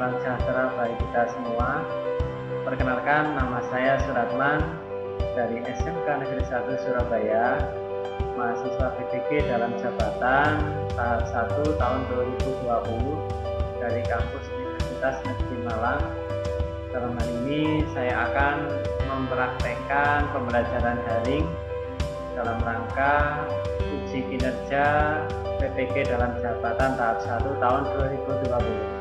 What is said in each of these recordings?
salam sejahtera bagi kita semua. Perkenalkan, nama saya Suratman dari SMK Negeri 1 Surabaya, mahasiswa PPG dalam jabatan tahap 1 tahun 2020 dari kampus Universitas Negeri Malang. Dalam hal ini saya akan mempraktekkan pembelajaran daring dalam rangka uji kinerja PPG dalam jabatan tahap 1 tahun 2020.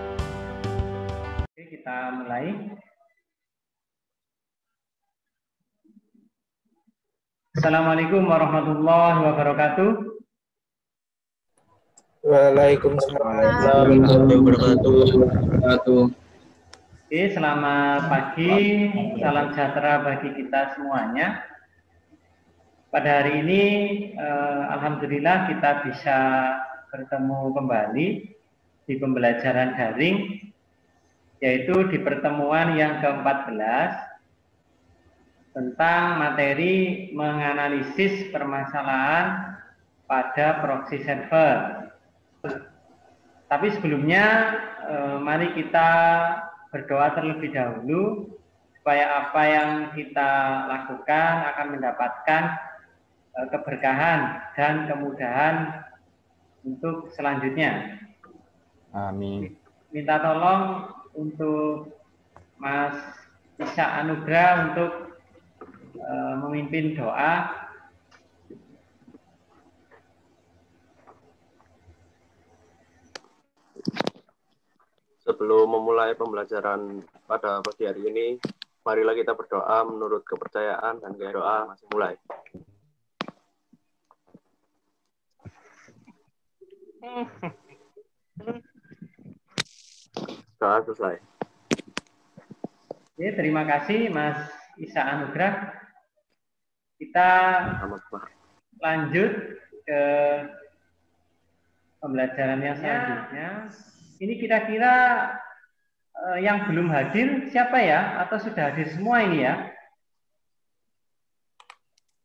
Oke, kita mulai. Assalamualaikum warahmatullahi wabarakatuh. Waalaikumsalam warahmatullahi wabarakatuh. Oke, selamat pagi, salam sejahtera bagi kita semuanya. Pada hari ini, alhamdulillah kita bisa bertemu kembali di pembelajaran daring, yaitu di pertemuan yang ke-14 tentang materi menganalisis permasalahan pada proxy server. Tapi sebelumnya, mari kita berdoa terlebih dahulu supaya apa yang kita lakukan akan mendapatkan keberkahan dan kemudahan untuk selanjutnya. Amin. Minta tolong untuk Mas Isa Anugrah untuk memimpin doa. Sebelum memulai pembelajaran pada pagi hari ini, marilah kita berdoa menurut kepercayaan dan gaya doa. Masih mulai. Doa selesai. Oke, terima kasih Mas Isa Anugrah. Kita lanjut ke pembelajaran yang selanjutnya. Ini kira-kira yang belum hadir siapa ya? Atau sudah hadir semua ini ya?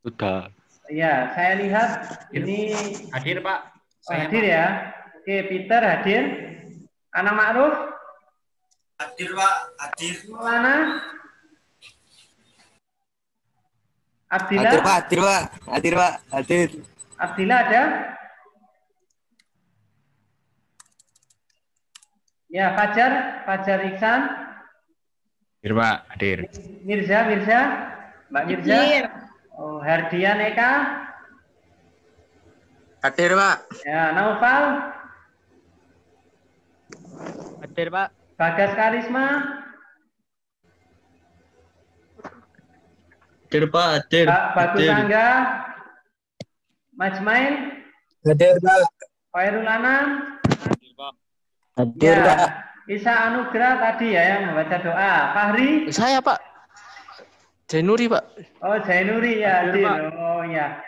Sudah. Ya, saya lihat ini Hadir, Pak. hadir ya. Oke, Peter hadir. Ana Ma'ruf? Hadir, Pak. Hadir. Maulana? Abdillah? Hadir, Pak. Hadir, Pak. Hadir, Pak. Hadir. Abdillah ada? Ya, Fajar Iksan? Hadir, Pak. Hadir. Mirza, Mbak Mirza? Hadir. Oh, Hardian Eka? Hadir, Pak. Ya, Naufal? Hadir, Pak. Bagas Karisma? Hadir, Pak. Hadir. Bagus Angga? Majmail? Hadir, Pak. Khairul Anam? Hadir, Ya, Pak. Isa Anugrah tadi ya yang membaca doa. Fahri? Saya, Pak. Jainuri, Pak. Oh, Zainuri ya hadir. Oh ya.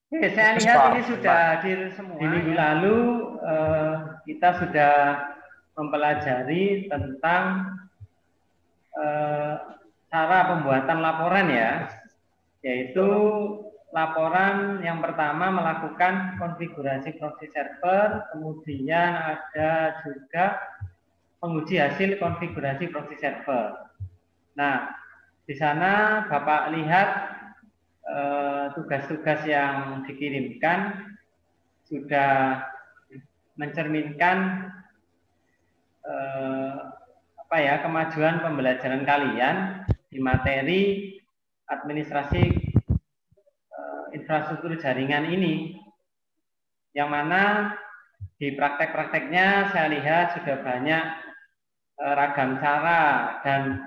Oke, saya lihat ini sudah hadir semua. Di minggu lalu kita sudah mempelajari tentang cara pembuatan laporan ya, yaitu laporan yang pertama melakukan konfigurasi proxy server, kemudian ada juga menguji hasil konfigurasi proxy server. Nah, di sana Bapak lihat tugas-tugas yang dikirimkan sudah mencerminkan kemajuan pembelajaran kalian di materi administrasi infrastruktur jaringan ini, yang mana di praktek-prakteknya saya lihat sudah banyak ragam cara dan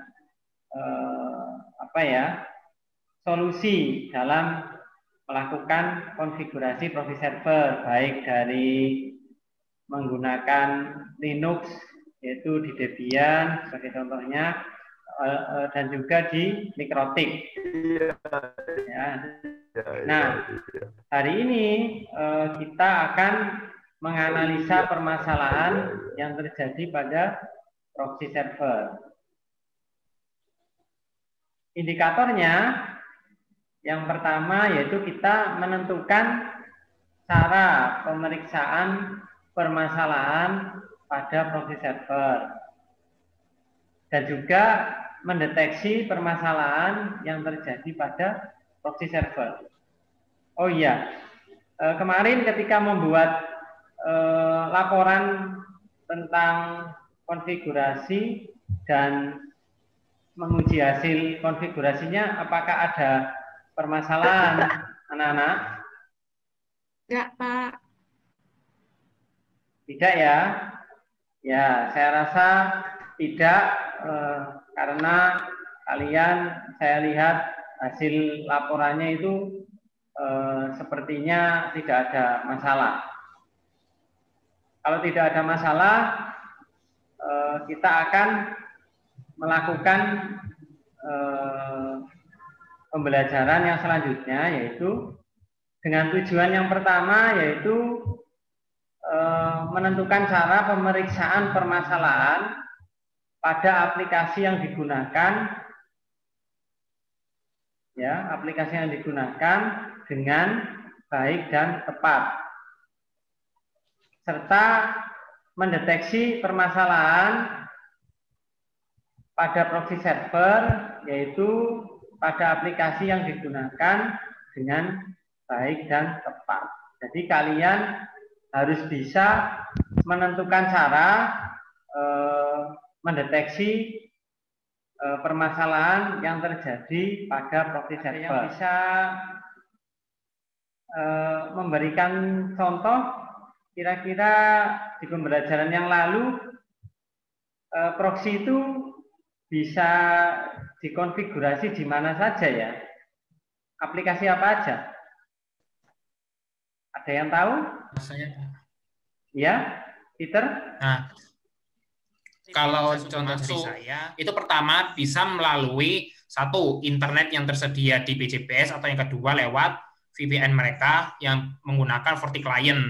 solusi dalam melakukan konfigurasi proxy server, baik dari menggunakan Linux, yaitu di Debian sebagai contohnya, dan juga di Mikrotik. Ya. Nah, hari ini kita akan menganalisa permasalahan yang terjadi pada proxy server. Indikatornya yang pertama yaitu kita menentukan cara pemeriksaan permasalahan pada proxy server. dan juga mendeteksi permasalahan yang terjadi pada proxy server. Oh iya, kemarin ketika membuat laporan tentang konfigurasi dan menguji hasil konfigurasinya, apakah ada permasalahan, anak-anak? Enggak, Pak. Tidak ya? Ya, saya rasa tidak, karena kalian, saya lihat hasil laporannya itu sepertinya tidak ada masalah. Kalau tidak ada masalah, kita akan melakukan pembelajaran yang selanjutnya, yaitu dengan tujuan yang pertama, yaitu menentukan cara pemeriksaan permasalahan pada aplikasi yang digunakan, ya, aplikasi yang digunakan dengan baik dan tepat, serta mendeteksi permasalahan pada proxy server, yaitu pada aplikasi yang digunakan dengan baik dan tepat. Jadi kalian harus bisa menentukan cara mendeteksi permasalahan yang terjadi pada proxy server. Yang bisa memberikan contoh, kira-kira di pembelajaran yang lalu proxy itu bisa dikonfigurasi di mana saja ya? Aplikasi apa aja? Ada yang tahu? Saya. Ya, Peter? Nah, kalau contoh dari saya, itu pertama bisa melalui satu, internet yang tersedia di BJPS, atau yang kedua lewat VPN mereka yang menggunakan FortiClient.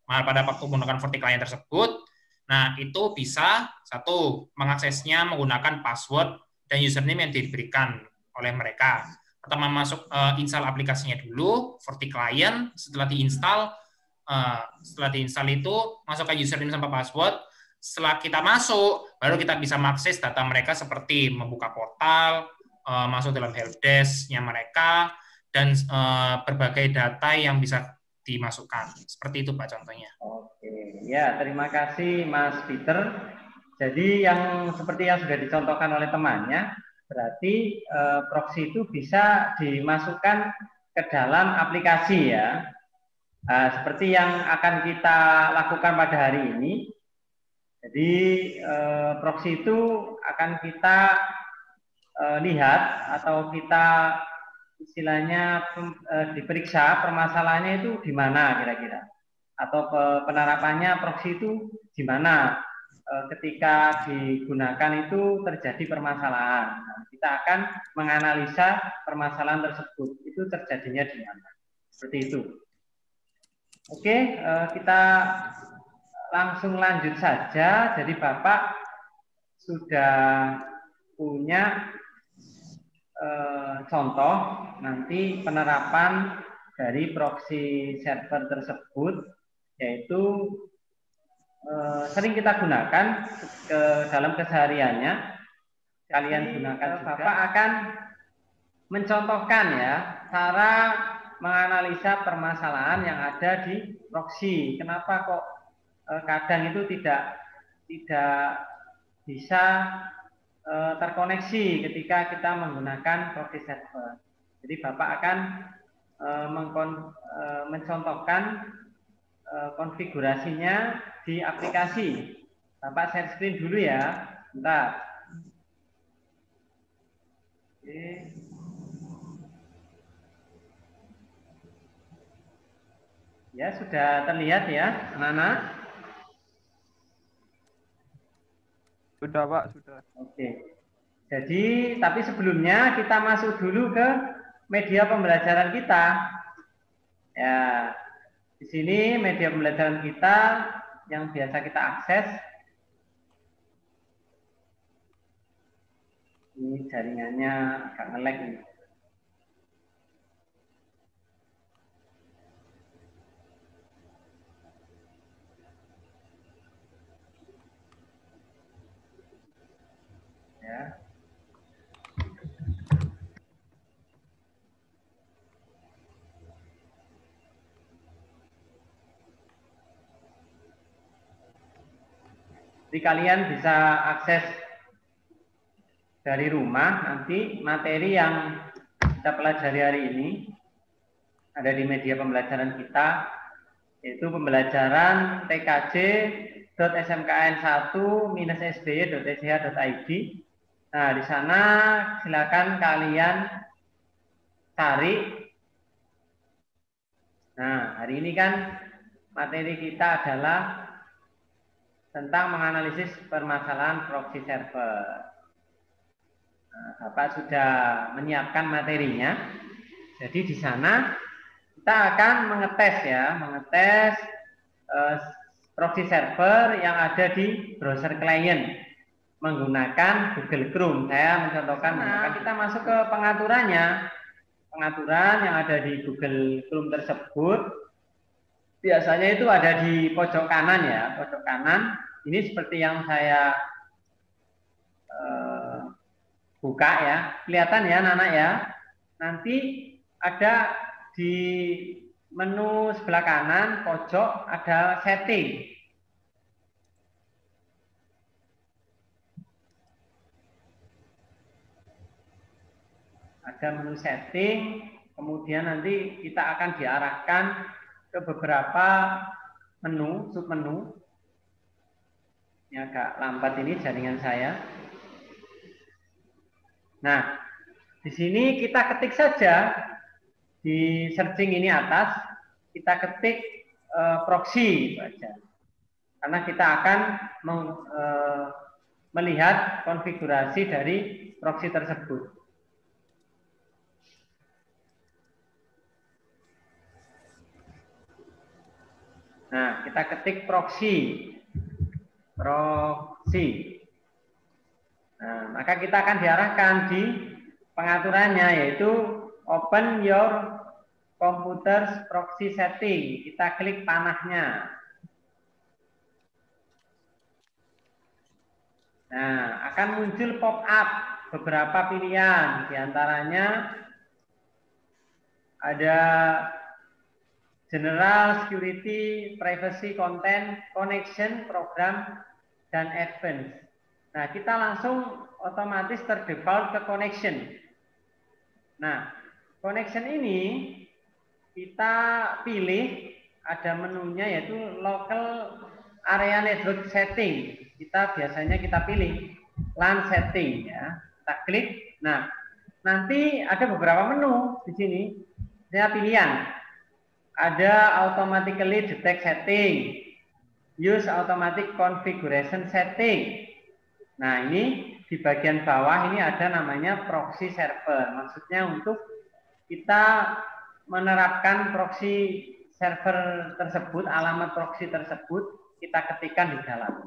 Nah, pada waktu menggunakan FortiClient tersebut, nah itu bisa satu, mengaksesnya menggunakan password dan username yang diberikan oleh mereka. Pertama masuk install aplikasinya dulu, FortiClient, setelah diinstal itu masukkan username sampai password. Setelah kita masuk, baru kita bisa mengakses data mereka seperti membuka portal, masuk dalam helpdesk-nya mereka, dan berbagai data yang bisa dimasukkan. Seperti itu Pak contohnya. Oke, ya terima kasih Mas Peter. Jadi yang seperti yang sudah dicontohkan oleh temannya, berarti proxy itu bisa dimasukkan ke dalam aplikasi ya. Seperti yang akan kita lakukan pada hari ini. Jadi proxy itu akan kita lihat atau kita istilahnya diperiksa permasalahannya itu di mana kira-kira, atau penerapannya proxy itu di mana ketika digunakan itu terjadi permasalahan. Nah, kita akan menganalisa permasalahan tersebut itu terjadinya di mana. Seperti itu. Oke, kita langsung lanjut saja. Jadi Bapak sudah punya contoh nanti penerapan dari proxy server tersebut, yaitu sering kita gunakan ke dalam kesehariannya. Kalian gunakan juga. Bapak akan mencontohkan ya cara menganalisa permasalahan yang ada di proxy. Kenapa kok kadang itu tidak bisa terkoneksi ketika kita menggunakan proxy server. Jadi Bapak akan mencontohkan konfigurasinya di aplikasi. Bapak share screen dulu ya, bentar. Oke. Ya, sudah terlihat ya, anak-anak? Sudah Pak, sudah. Oke. Jadi, tapi sebelumnya kita masuk dulu ke media pembelajaran kita. Ya, di sini media pembelajaran kita yang biasa kita akses. Ini jaringannya agak nge-lag ini. Jadi kalian bisa akses dari rumah, nanti materi yang kita pelajari hari ini ada di media pembelajaran kita, yaitu pembelajaran tkj.smkn1-sby.ech.id. Nah, di sana silakan kalian cari. Nah, hari ini kan materi kita adalah tentang menganalisis permasalahan proxy server. Nah, Bapak sudah menyiapkan materinya. Jadi di sana kita akan mengetes proxy server yang ada di browser klien menggunakan Google Chrome. Saya mencontohkan, kita masuk ke pengaturan yang ada di Google Chrome tersebut. Biasanya itu ada di pojok kanan ya, pojok kanan. Ini seperti yang saya buka ya, kelihatan ya anak-anak ya. Nanti ada di menu sebelah kanan pojok ada setting. Ada menu setting, kemudian nanti kita akan diarahkan ke beberapa menu, submenu. Ini agak lambat ini jaringan saya. Nah, di sini kita ketik saja di searching ini atas, kita ketik proxy saja. Karena kita akan melihat konfigurasi dari proxy tersebut. Nah, kita ketik proxy. Nah, maka kita akan diarahkan di pengaturannya, yaitu open your computer's proxy setting. Kita klik panahnya. Nah, akan muncul pop-up beberapa pilihan. Di antaranya ada General, Security, Privacy, Content, Connection, Program, dan Advanced. Nah, kita langsung otomatis terdefault ke Connection. Nah, Connection ini kita pilih, ada menunya yaitu Local Area Network Setting. Biasanya kita pilih LAN Setting ya. Kita klik. Nah, nanti ada beberapa menu di sini. Saya pilihan. Ada Automatically Detect Setting, Use Automatic Configuration Setting. Nah, ini di bagian bawah ini ada namanya proxy server. Maksudnya untuk kita menerapkan proxy server tersebut, alamat proxy tersebut kita ketikkan di dalam.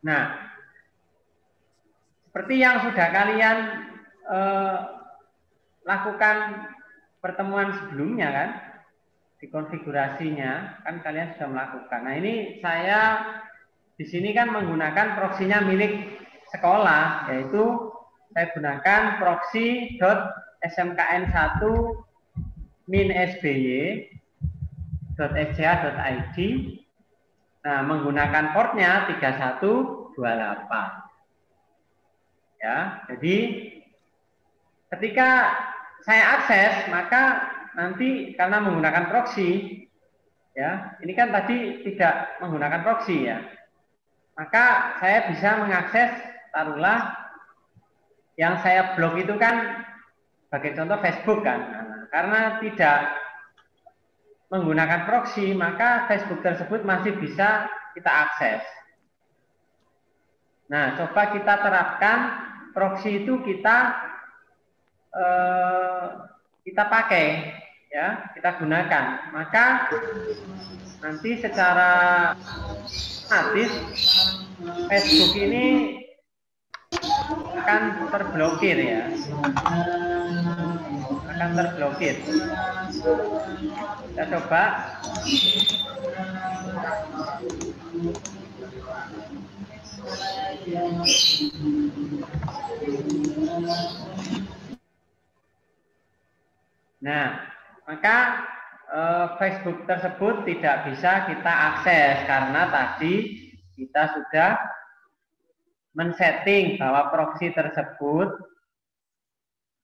Nah, seperti yang sudah kalian lakukan pertemuan sebelumnya kan, di konfigurasinya kan kalian sudah melakukan. Nah, ini saya di sini kan menggunakan proxinya milik sekolah, yaitu saya gunakan proxy.smkn1-sby.ech.id. Nah, menggunakan portnya 3128. Ya, jadi ketika saya akses, maka nanti karena menggunakan proxy, ya, ini kan tadi tidak menggunakan proxy ya, maka saya bisa mengakses, taruhlah yang saya blok itu kan, sebagai contoh Facebook kan, karena tidak menggunakan proxy, maka Facebook tersebut masih bisa kita akses. Nah, coba kita terapkan proxy itu kita pakai. Ya, kita gunakan, maka nanti secara otomatis Facebook ini akan terblokir ya, akan terblokir. Kita coba. Nah, maka Facebook tersebut tidak bisa kita akses karena tadi kita sudah men-setting bahwa proxy tersebut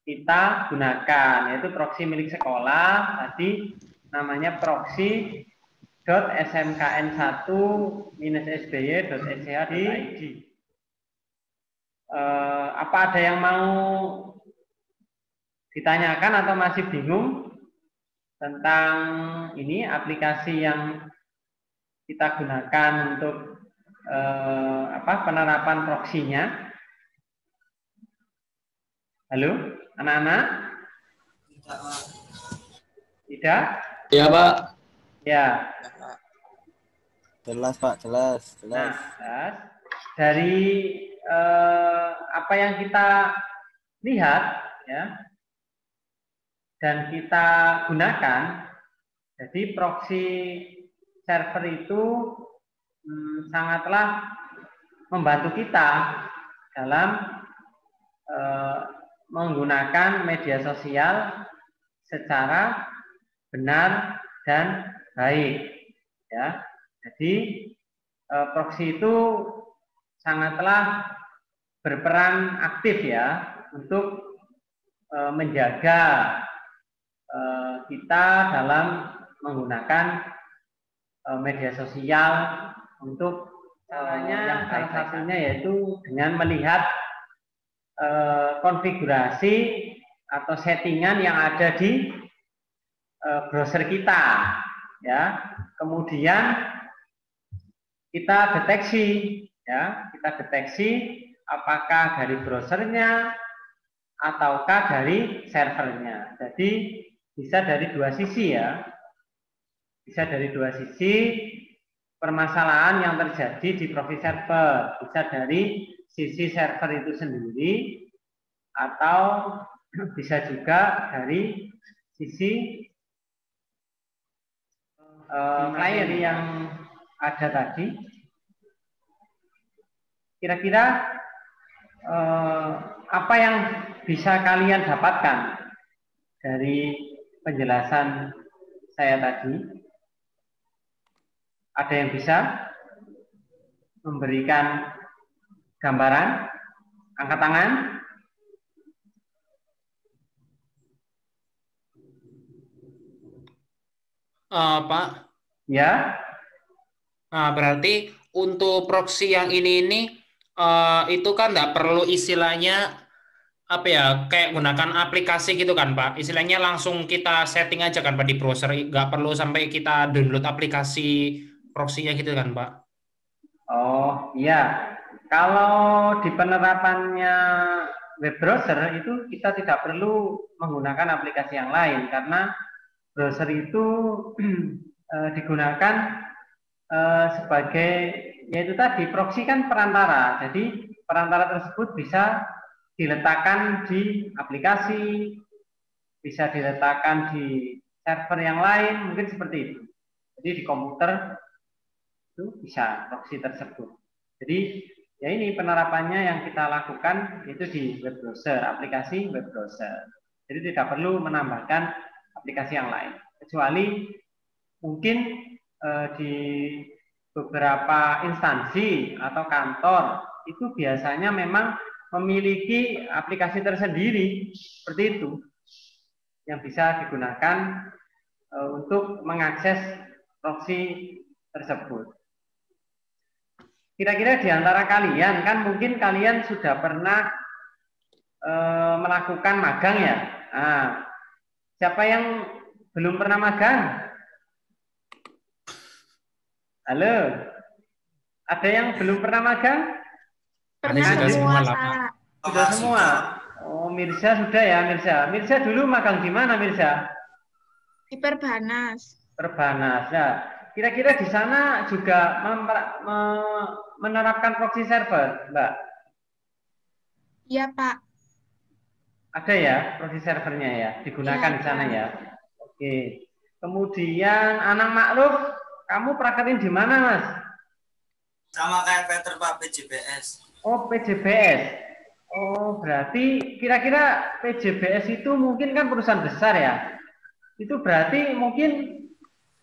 kita gunakan, yaitu proxy milik sekolah, tadi namanya proxy.smkn1-sby.sch.id. Apa ada yang mau ditanyakan atau masih bingung tentang ini aplikasi yang kita gunakan untuk penerapan proxy-nya? Halo, anak-anak? Tidak? Ya, Pak. Ya. Jelas, Pak. Jelas. Nah, jelas. Dari apa yang kita lihat, ya, dan kita gunakan, jadi proxy server itu sangatlah membantu kita dalam menggunakan media sosial secara benar dan baik, ya. Jadi proxy itu sangatlah berperan aktif ya untuk menjaga kita dalam menggunakan media sosial untuk caranya salah satunya yaitu dengan melihat konfigurasi atau settingan yang ada di browser kita, ya. Kemudian kita deteksi, ya, kita deteksi apakah dari browsernya ataukah dari servernya. Jadi bisa dari dua sisi, ya. Bisa dari dua sisi permasalahan yang terjadi di proxy server. Bisa dari sisi server itu sendiri atau bisa juga dari sisi klien yang ada tadi. Kira-kira apa yang bisa kalian dapatkan dari penjelasan saya tadi? Ada yang bisa memberikan gambaran? Angkat tangan. Pak. Ya. Nah, berarti untuk proxy yang ini itu kan nggak perlu istilahnya apa ya, kayak gunakan aplikasi gitu kan Pak. Istilahnya langsung kita setting aja kan Pak di browser, nggak perlu sampai kita download aplikasi proxy-nya gitu kan Pak. Oh iya, kalau di penerapannya web browser itu kita tidak perlu menggunakan aplikasi yang lain karena browser itu digunakan sebagai, yaitu tadi proxy kan perantara, jadi perantara tersebut bisa diletakkan di aplikasi, bisa diletakkan di server yang lain, mungkin seperti itu. Jadi di komputer itu bisa proxy tersebut. Jadi ya ini penerapannya yang kita lakukan itu di web browser, aplikasi web browser. Jadi tidak perlu menambahkan aplikasi yang lain, kecuali mungkin di beberapa instansi atau kantor itu biasanya memang memiliki aplikasi tersendiri seperti itu yang bisa digunakan untuk mengakses proxy tersebut. Kira-kira di antara kalian kan mungkin kalian sudah pernah melakukan magang ya. Nah, siapa yang belum pernah magang? Halo, ada yang belum pernah magang? Pernah semua, Pak. Sudah semua. Oh, Mirza sudah ya, Mirza. Mirza dulu magang di mana, Mirza? Di Perbanas. Perbanas. Ya. Kira-kira di sana juga menerapkan proxy server, Mbak? Iya, Pak. Ada ya proxy servernya ya, digunakan Ya, di sana Pak. ya. Oke. Kemudian Anang Makruf, kamu prakerin di mana, Mas? Sama kayak Peter, Pak, PJBS. Oh, PJBS. Oh, berarti kira-kira PJBS itu mungkin kan perusahaan besar ya. Itu berarti mungkin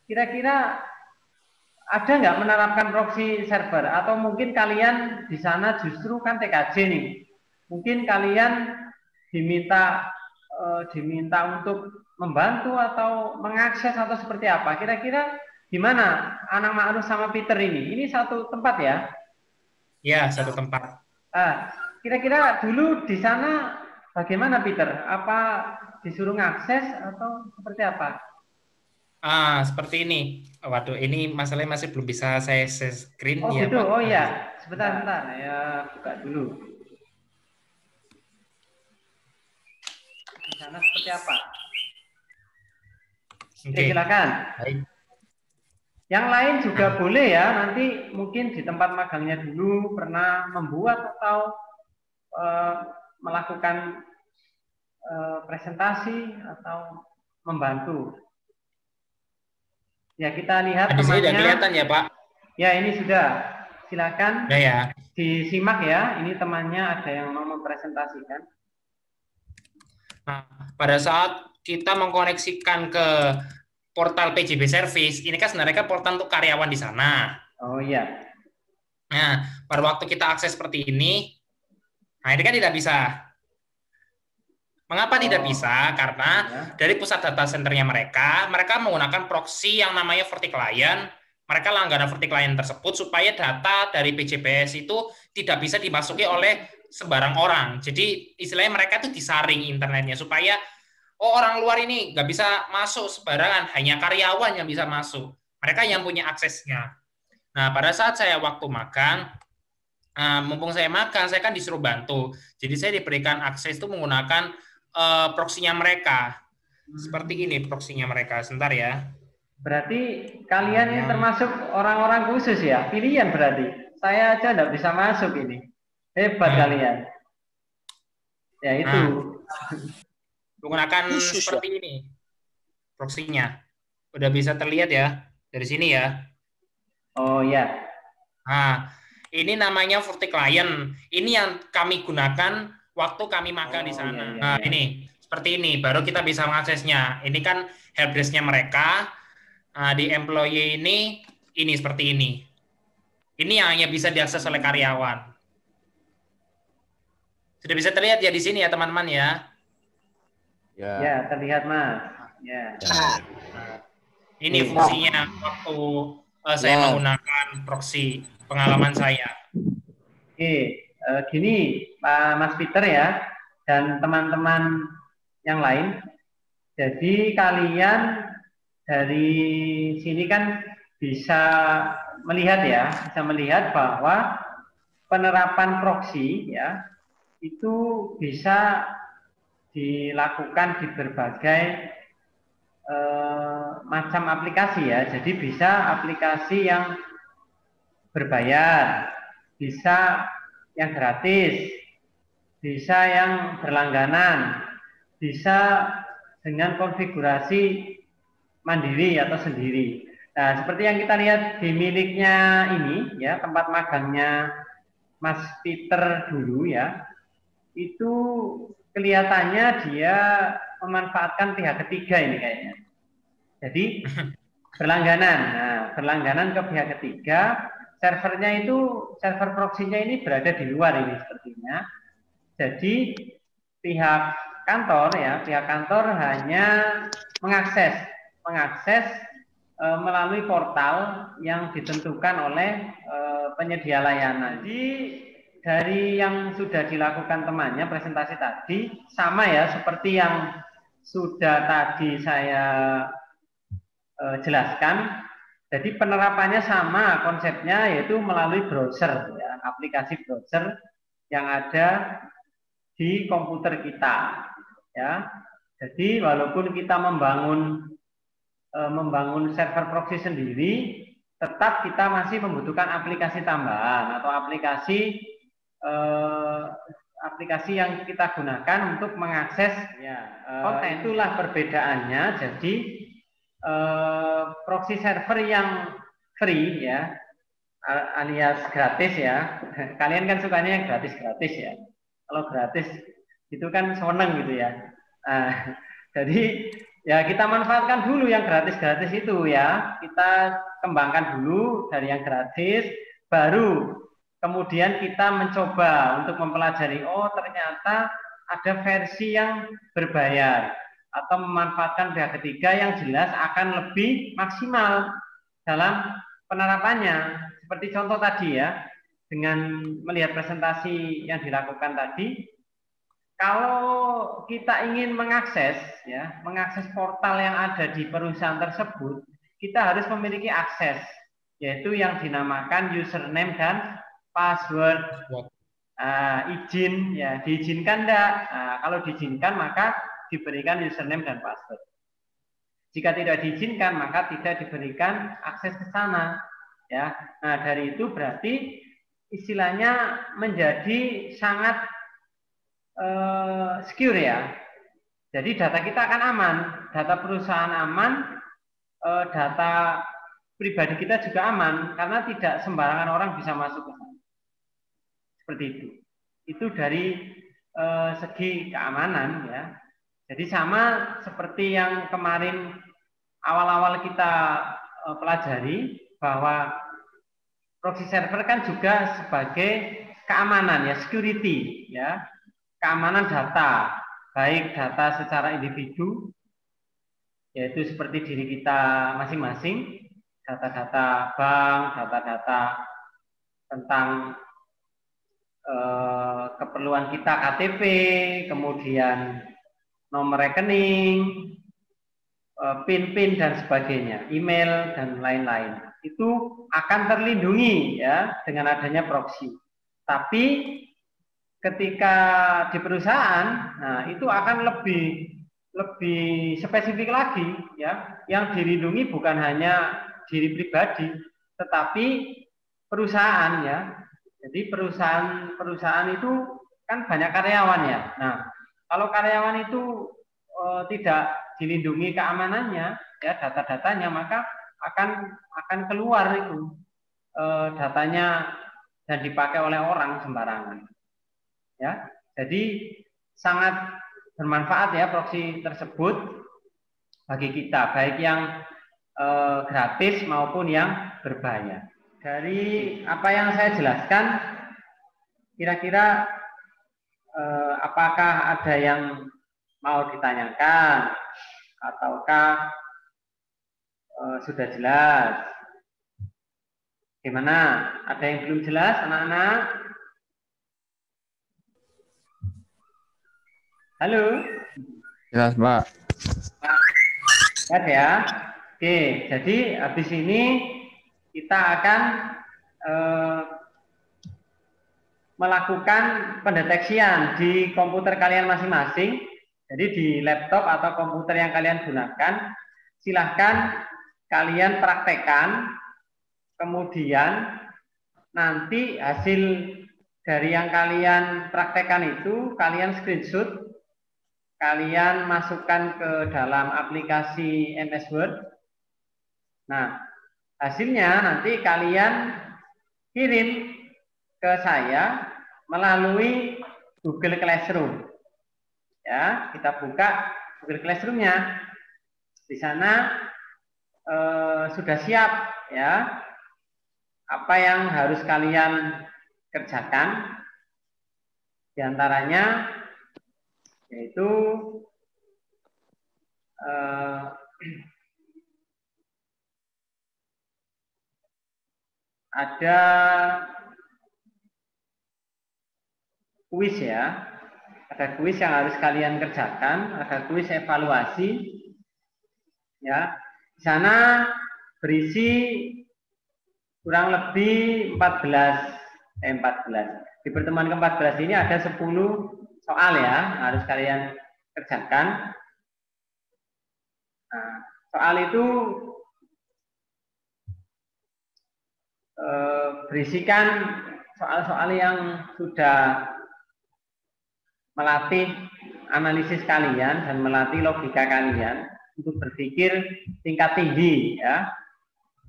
kira-kira ada nggak menerapkan proxy server? Atau mungkin kalian di sana justru kan TKJ nih, mungkin kalian diminta untuk membantu atau mengakses atau seperti apa? Kira-kira gimana anak Ma'ruf sama Peter ini? Ini satu tempat ya? Ya, satu tempat. Kira-kira dulu di sana bagaimana Peter? Apa disuruh ngakses atau seperti apa? Seperti ini. Waduh, ini masalahnya masih belum bisa saya share screen ya, gitu. Pak. Oh iya, sebentar. Ya, buka dulu. Di sana seperti apa? Oke, silakan. Baik. Yang lain juga boleh ya, nanti mungkin di tempat magangnya dulu pernah membuat atau melakukan presentasi atau membantu. Ya, kita lihat Di sini temannya. sudah kelihatan ya, Pak? Ya, ini sudah. Silakan. Ya. Disimak ya. Ini temannya ada yang mau mempresentasikan. Nah, pada saat kita mengkoneksikan ke portal PJB Service, ini kan sebenarnya portal untuk karyawan di sana. Oh iya. Nah, pada waktu kita akses seperti ini, nah ini kan tidak bisa. Mengapa tidak bisa? Karena dari pusat data centernya mereka menggunakan proxy yang namanya VertiClient. Mereka langganan VertiClient tersebut supaya data dari PJBS itu tidak bisa dimasuki oleh sembarang orang. Jadi istilahnya mereka itu disaring internetnya supaya orang luar ini nggak bisa masuk sembarangan, hanya karyawan yang bisa masuk. Mereka yang punya aksesnya. Nah, pada saat saya waktu magang, mumpung saya magang, saya kan disuruh bantu. Jadi saya diberikan akses itu menggunakan proxy-nya mereka. Seperti ini proxy-nya mereka. Sebentar ya. Berarti kalian ini termasuk orang-orang khusus ya? Pilihan berarti. Saya aja nggak bisa masuk ini. Hebat kalian. Ya itu. Menggunakan seperti ini proxy-nya. Udah bisa terlihat ya dari sini ya. Oh ya. Nah, ini namanya VertiClient. Ini yang kami gunakan waktu kami magang di sana. Nah, ini seperti ini, baru kita bisa mengaksesnya. Ini kan helpdesk-nya mereka. Nah, di employee ini seperti ini. Ini yang hanya bisa diakses oleh karyawan. Sudah bisa terlihat ya di sini ya, teman-teman ya. Ya, terlihat Mas. Ya. Ini fungsinya waktu saya menggunakan proxy, pengalaman saya. Oke. Gini Pak Mas Peter ya dan teman-teman yang lain, jadi kalian dari sini kan bisa melihat bahwa penerapan proxy ya itu bisa dilakukan di berbagai macam aplikasi ya. Jadi bisa aplikasi yang berbayar, bisa yang gratis, bisa yang berlangganan, bisa dengan konfigurasi mandiri atau sendiri. Nah, seperti yang kita lihat di miliknya ini, ya tempat magangnya Mas Peter dulu ya, itu kelihatannya dia memanfaatkan pihak ketiga ini kayaknya. Jadi berlangganan, berlangganan ke pihak ketiga. Servernya itu, server proxy-nya ini berada di luar ini sepertinya. Jadi pihak kantor hanya mengakses melalui portal yang ditentukan oleh penyedia layanan. Jadi dari yang sudah dilakukan temannya presentasi tadi sama ya seperti yang sudah tadi saya jelaskan. Jadi penerapannya sama konsepnya, yaitu melalui browser, ya, aplikasi browser yang ada di komputer kita. Ya, jadi walaupun kita membangun server proxy sendiri, tetap kita masih membutuhkan aplikasi tambahan atau aplikasi yang kita gunakan untuk mengakses konten. Itulah perbedaannya. Jadi proxy server yang free ya alias gratis ya, kalian kan sukanya yang gratis ya, kalau gratis itu kan seneng gitu ya. Jadi Ya, kita manfaatkan dulu yang gratis-gratis itu ya. Kita kembangkan dulu dari yang gratis, baru kemudian kita mencoba untuk mempelajari, oh ternyata ada versi yang berbayar atau memanfaatkan pihak ketiga yang jelas akan lebih maksimal dalam penerapannya. Seperti contoh tadi ya, dengan melihat presentasi yang dilakukan tadi, kalau kita ingin mengakses portal yang ada di perusahaan tersebut, kita harus memiliki akses, yaitu yang dinamakan username dan password. Izin ya, diizinkan enggak? Kalau diizinkan maka diberikan username dan password. Jika tidak diizinkan maka tidak diberikan akses ke sana. Ya, nah dari itu berarti istilahnya menjadi sangat secure ya. Jadi data kita akan aman, data perusahaan aman, data pribadi kita juga aman karena tidak sembarangan orang bisa masuk ke sana. Seperti itu. Itu dari segi keamanan ya. Jadi sama seperti yang kemarin awal-awal kita pelajari bahwa proxy server kan juga sebagai keamanan ya, security ya. Keamanan data, baik data secara individu, yaitu seperti diri kita masing-masing, data-data bank, data-data tentang keperluan kita KTP, kemudian nomor rekening, PIN dan sebagainya, email dan lain-lain. Itu akan terlindungi ya dengan adanya proxy. Tapi ketika di perusahaan, nah itu akan lebih spesifik lagi ya. Yang dilindungi bukan hanya diri pribadi, tetapi perusahaan ya. Jadi perusahaan itu kan banyak karyawan ya. Nah, kalau karyawan itu tidak dilindungi keamanannya ya, data-datanya, maka akan keluar itu datanya dan dipakai oleh orang sembarangan. Ya, jadi sangat bermanfaat ya proxy tersebut bagi kita, baik yang gratis maupun yang berbayar. Dari apa yang saya jelaskan, kira-kira apakah ada yang mau ditanyakan ataukah sudah jelas? Gimana? Ada yang belum jelas, anak-anak? Halo? Jelas, Pak. Jelas ya? Oke, jadi habis ini kita akan melakukan pendeteksian di komputer kalian masing-masing. Jadi di laptop atau komputer yang kalian gunakan, silahkan kalian praktekkan, kemudian nanti hasil dari yang kalian praktekkan itu kalian screenshot, kalian masukkan ke dalam aplikasi MS Word. Nah, hasilnya nanti kalian kirim ke saya melalui Google Classroom. Ya, kita buka Google Classroom-nya. Di sana sudah siap ya apa yang harus kalian kerjakan. Di antaranya yaitu ada kuis ya, ada kuis yang harus kalian kerjakan, ada kuis evaluasi ya. Di sana berisi kurang lebih 14. Di pertemuan ke-14 ini ada 10 soal ya, harus kalian kerjakan. Nah, soal itu berisikan soal-soal yang sudah melatih analisis kalian dan melatih logika kalian untuk berpikir tingkat tinggi ya.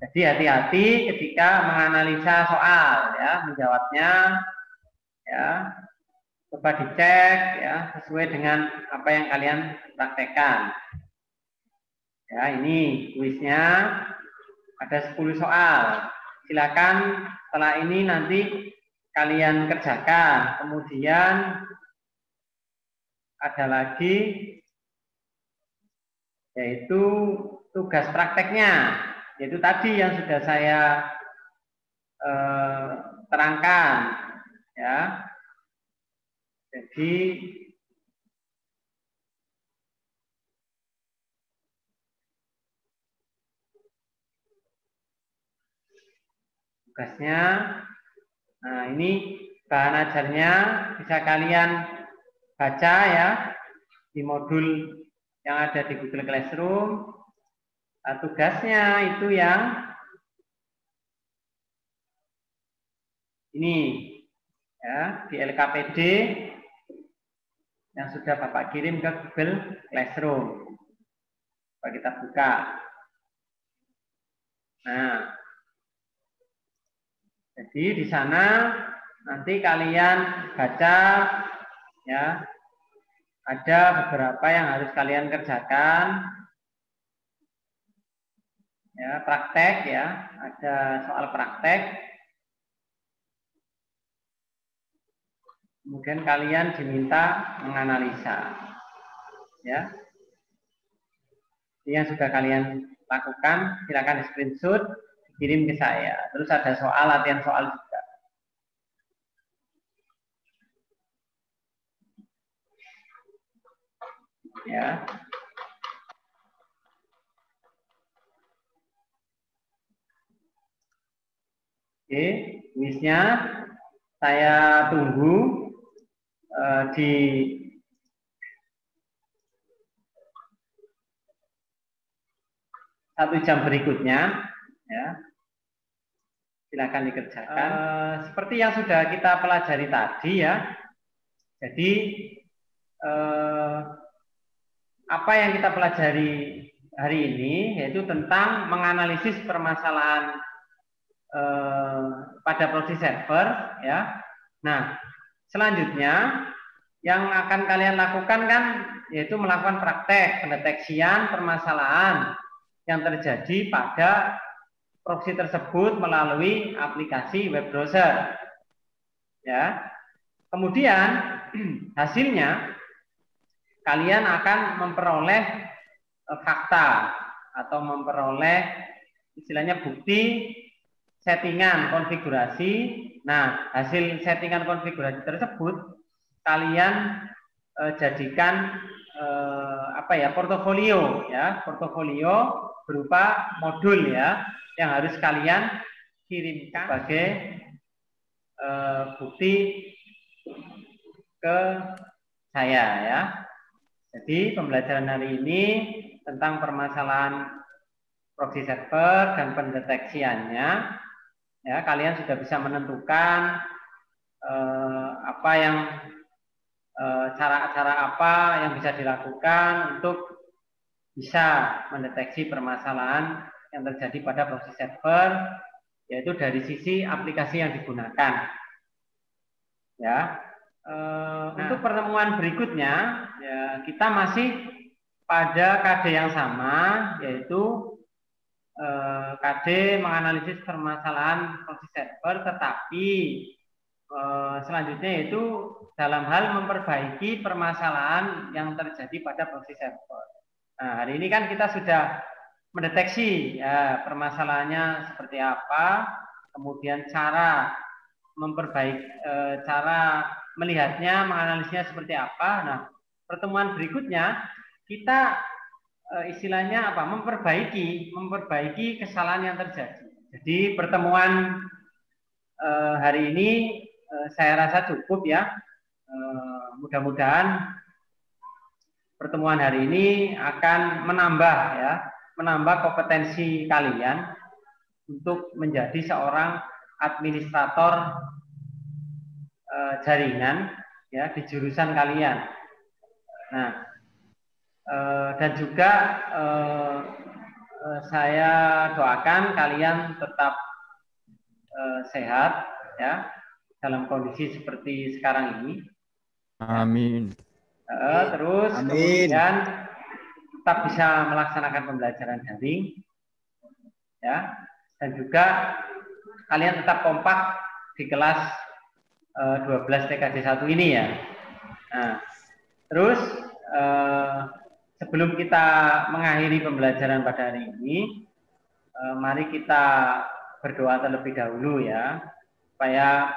Jadi hati-hati ketika menganalisa soal ya, menjawabnya ya. Coba dicek ya sesuai dengan apa yang kalian praktekkan. Ya, ini kuisnya ada 10 soal. Silakan setelah ini nanti kalian kerjakan. Kemudian ada lagi yaitu tugas prakteknya, yaitu tadi yang sudah saya terangkan, ya. Jadi tugasnya, nah ini bahan ajarnya bisa kalian baca ya di modul yang ada di Google Classroom. Nah, tugasnya itu yang ini ya, di LKPD yang sudah Bapak kirim ke Google Classroom. Coba kita buka. Nah, jadi di sana nanti kalian baca ya, ada beberapa yang harus kalian kerjakan. Ya, praktek ya, ada soal praktek. Kemudian kalian diminta menganalisa. Ya. Yang sudah kalian lakukan, silakan screenshot, kirim ke saya. Terus ada soal, latihan soal juga. Ya. Oke, kuisnya saya tunggu di satu jam berikutnya, ya. Silakan dikerjakan. Seperti yang sudah kita pelajari tadi ya. Jadi apa yang kita pelajari hari ini yaitu tentang menganalisis permasalahan pada proxy server, ya. Nah, selanjutnya yang akan kalian lakukan kan yaitu melakukan praktek pendeteksian permasalahan yang terjadi pada proxy tersebut melalui aplikasi web browser. Ya. Kemudian hasilnya kalian akan memperoleh fakta atau memperoleh istilahnya bukti settingan konfigurasi. Nah, hasil settingan konfigurasi tersebut kalian jadikan apa ya, portofolio ya, portofolio berupa modul ya yang harus kalian kirimkan sebagai bukti ke saya ya. Jadi pembelajaran hari ini tentang permasalahan proxy server dan pendeteksiannya. Ya, kalian sudah bisa menentukan apa yang cara-cara apa yang bisa dilakukan untuk bisa mendeteksi permasalahan yang terjadi pada proxy server, yaitu dari sisi aplikasi yang digunakan. Ya, untuk pertemuan berikutnya, ya, kita masih pada KD yang sama, yaitu KD menganalisis permasalahan proxy server, tetapi selanjutnya yaitu dalam hal memperbaiki permasalahan yang terjadi pada proxy server. Nah, hari ini kan kita sudah mendeteksi ya permasalahannya seperti apa, kemudian cara memperbaiki, cara melihatnya, menganalisnya seperti apa. Nah, pertemuan berikutnya kita istilahnya apa? Memperbaiki kesalahan yang terjadi. Jadi pertemuan hari ini saya rasa cukup ya. Mudah-mudahan pertemuan hari ini akan menambah kompetensi kalian untuk menjadi seorang administrator jaringan ya di jurusan kalian. Nah, dan juga saya doakan kalian tetap sehat ya dalam kondisi seperti sekarang ini. Amin. Terus Amin. Kemudian tetap bisa melaksanakan pembelajaran daring, ya, dan juga kalian tetap kompak di kelas 12 TKJ 1 ini ya. Nah, terus sebelum kita mengakhiri pembelajaran pada hari ini, mari kita berdoa terlebih dahulu ya, supaya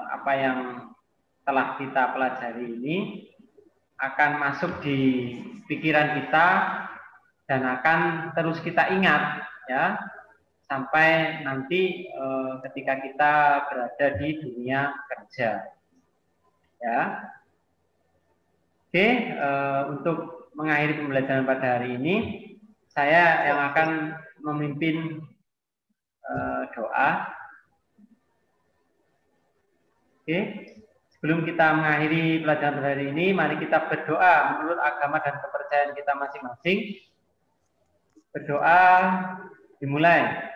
apa yang telah kita pelajari ini akan masuk di pikiran kita dan akan terus kita ingat ya, sampai nanti ketika kita berada di dunia kerja ya. Oke, untuk mengakhiri pembelajaran pada hari ini, saya yang akan memimpin doa. Oke, sebelum kita mengakhiri pelajaran pada hari ini, mari kita berdoa menurut agama dan kepercayaan kita masing-masing. Berdoa dimulai.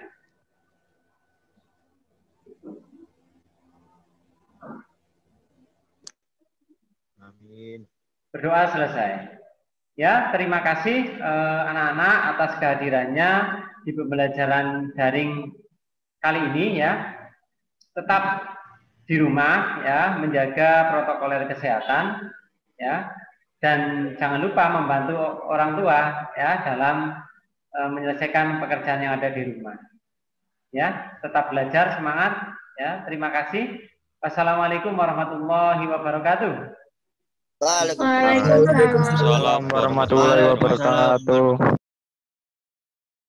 Amin. Berdoa selesai. Ya, terima kasih anak-anak atas kehadirannya di pembelajaran daring kali ini ya. Tetap di rumah ya, menjaga protokoler kesehatan ya, dan jangan lupa membantu orang tua ya dalam menyelesaikan pekerjaan yang ada di rumah. Ya, tetap belajar, semangat ya. Terima kasih. Wassalamualaikum warahmatullahi wabarakatuh. Waalaikumsalam Waalaikumsalam warahmatullahi wabarakatuh.